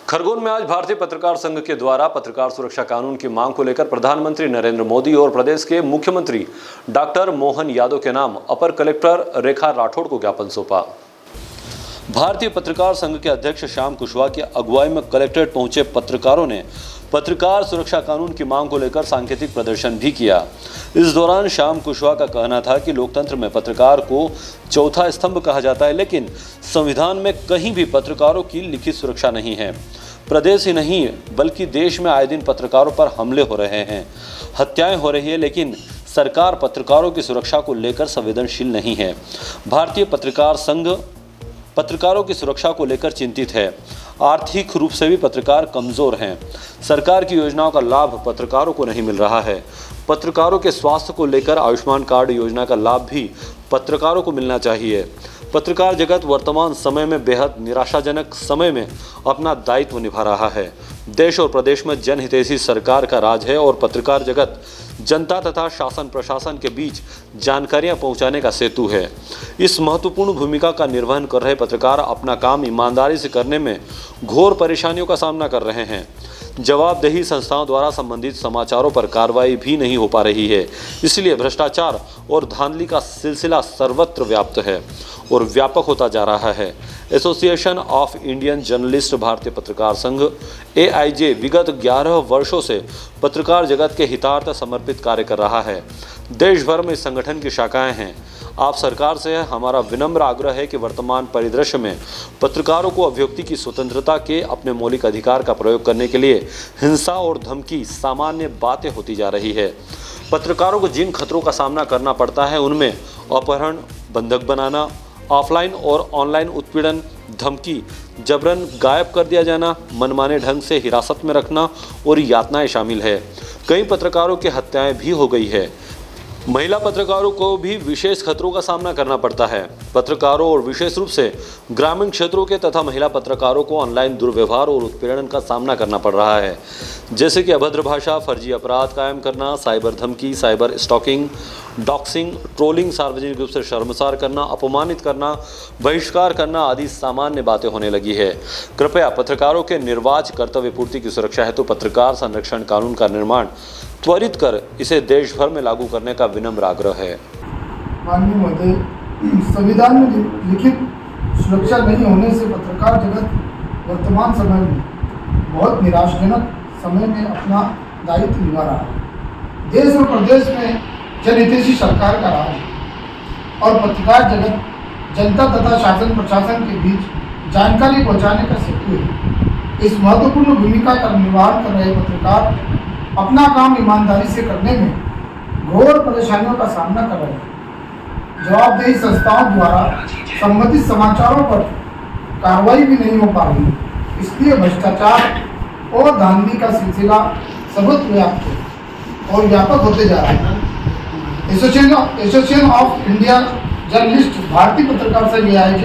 खरगोन में आज भारतीय पत्रकार संघ के द्वारा पत्रकार सुरक्षा कानून की मांग को लेकर प्रधानमंत्री नरेंद्र मोदी और प्रदेश के मुख्यमंत्री डॉक्टर मोहन यादव के नाम अपर कलेक्टर रेखा राठौड़ को ज्ञापन सौंपा। भारतीय पत्रकार संघ के अध्यक्ष श्याम कुशवाहा की अगुवाई में कलेक्ट्रेट पहुंचे पत्रकारों ने पत्रकार सुरक्षा कानून की मांग को लेकर सांकेतिक प्रदर्शन भी किया। इस दौरान श्याम कुशवाहा का कहना था कि लोकतंत्र में पत्रकार को चौथा स्तंभ कहा जाता है, लेकिन संविधान में कहीं भी पत्रकारों की लिखित सुरक्षा नहीं है। प्रदेश ही नहीं बल्कि देश में आए दिन पत्रकारों पर हमले हो रहे हैं, हत्याएं हो रही है, लेकिन सरकार पत्रकारों की सुरक्षा को लेकर संवेदनशील नहीं है। भारतीय पत्रकार संघ पत्रकारों की सुरक्षा को लेकर चिंतित है। आर्थिक रूप से भी पत्रकार कमजोर हैं। सरकार की योजनाओं का लाभ पत्रकारों को नहीं मिल रहा है। पत्रकारों के स्वास्थ्य को लेकर आयुष्मान कार्ड योजना का लाभ भी पत्रकारों को मिलना चाहिए। पत्रकार जगत वर्तमान समय में बेहद निराशाजनक समय में अपना दायित्व निभा रहा है। देश और प्रदेश में जनहितैषी सरकार का राज है और पत्रकार जगत जनता तथा शासन प्रशासन के बीच जानकारियां पहुंचाने का सेतु है। इस महत्वपूर्ण भूमिका का निर्वहन कर रहे पत्रकार अपना काम ईमानदारी से करने में घोर परेशानियों का सामना कर रहे हैं। जवाबदेही संस्थाओं द्वारा संबंधित समाचारों पर कार्रवाई भी नहीं हो पा रही है। इसलिए भ्रष्टाचार और धांधली का सिलसिला सर्वत्र व्याप्त है और व्यापक होता जा रहा है। एसोसिएशन ऑफ इंडियन जर्नलिस्ट भारतीय पत्रकार संघ AIJ विगत 11 वर्षों से पत्रकार जगत के हितार्थ समर्पित कार्य कर रहा है। देश भर में इस संगठन की शाखाएं हैं। आप सरकार से हमारा विनम्र आग्रह है कि वर्तमान परिदृश्य में पत्रकारों को अभिव्यक्ति की स्वतंत्रता के अपने मौलिक अधिकार का प्रयोग करने के लिए हिंसा और धमकी सामान्य बातें होती जा रही है। पत्रकारों को जिन खतरों का सामना करना पड़ता है उनमें अपहरण, बंधक बनाना, ऑफलाइन और ऑनलाइन उत्पीड़न, धमकी, जबरन गायब कर दिया जाना, मनमाने ढंग से हिरासत में रखना और यातनाएं शामिल है। कई पत्रकारों की हत्याएं भी हो गई है। महिला पत्रकारों को भी विशेष खतरों का सामना करना पड़ता है। पत्रकारों और विशेष रूप से ग्रामीण क्षेत्रों के तथा महिला पत्रकारों को ऑनलाइन दुर्व्यवहार और उत्पीड़न का सामना करना पड़ रहा है, जैसे कि अभद्र भाषा, फर्जी अपराध कायम करना, साइबर धमकी, साइबर स्टॉकिंग, डॉक्सिंग, ट्रोलिंग, सार्वजनिक रूप से शर्मसार करना, अपमानित करना, बहिष्कार करना आदि सामान्य बातें होने लगी है। कृपया पत्रकारों के निर्वाच कर्तव्य पूर्ति की सुरक्षा हेतु पत्रकार संरक्षण कानून का निर्माण त्वरित कर इसे देश भर में लागू करने का विनम्र आग्रह है। माननीय महोदय, संविधान में लिखित सुरक्षा नहीं होने से पत्रकार जगत वर्तमान समय में बहुत निराशाजनक समय में अपना दायित्व निभा रहा है। देश और प्रदेश में जनहितैषी सरकार का राज है और पत्रकार जगत जनता तथा शासन प्रशासन के बीच जानकारी पहुंचाने का सेतु है। इस महत्वपूर्ण भूमिका का निर्वहन कर रहे पत्रकार अपना काम ईमानदारी से करने में घोर परेशानियों का सामना कर रहे हैं। जवाबदेही संस्थाओं द्वारा संबंधित समाचारों पर कार्रवाई भी नहीं हो पा रही, इसलिए भ्रष्टाचार और धांधली का सिलसिला सर्वत्र व्याप्त है और व्यापक होते जा रहा है। एसोसिएशन ऑफ इंडिया जर्नलिस्ट भारतीय पत्रकार संघ AIJ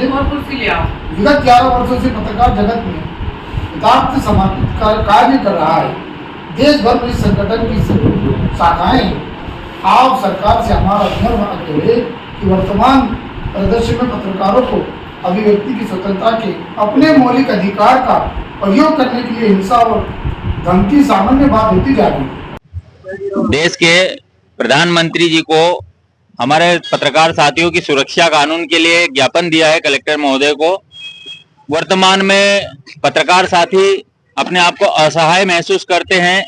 विगत 11 वर्षों से पत्रकार जगत में हितार्थ समर्पित कार्य कर रहा है। देश भर में इस संगठन की शाखाएं हैं। आप सरकार से हमारा विनम्र आग्रह है कि वर्तमान परिदृश्य में पत्रकारों को अभिव्यक्ति की स्वतंत्रता के अपने मौलिक अधिकार का प्रयोग करने के लिए हिंसा और धमकी सामान्य बात होती जा रही है। देश के प्रधानमंत्री जी को हमारे पत्रकार साथियों की सुरक्षा कानून के लिए ज्ञापन दिया है कलेक्टर महोदय को। वर्तमान में पत्रकार साथी अपने आप को असहाय महसूस करते हैं।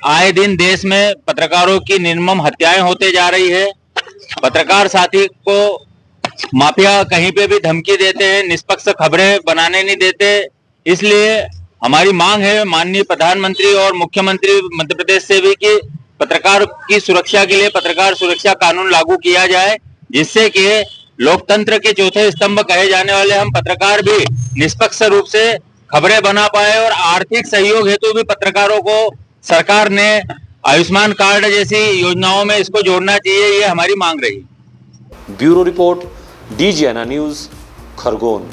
आए दिन देश में पत्रकारों की निर्मम हत्याएं होते जा रही है। पत्रकार साथी को माफिया कहीं पे भी धमकी देते हैं, निष्पक्ष खबरें बनाने नहीं देते। इसलिए हमारी मांग है माननीय प्रधानमंत्री और मुख्यमंत्री मध्य प्रदेश से भी कि पत्रकार की सुरक्षा के लिए पत्रकार सुरक्षा कानून लागू किया जाए, जिससे कि लोकतंत्र के चौथे स्तंभ कहे जाने वाले हम पत्रकार भी निष्पक्ष रूप से खबरें बना पाए और आर्थिक सहयोग हेतु भी पत्रकारों को सरकार ने आयुष्मान कार्ड जैसी योजनाओं में इसको जोड़ना चाहिए, ये हमारी मांग रही। Bureau report, DGNA news, Khargone.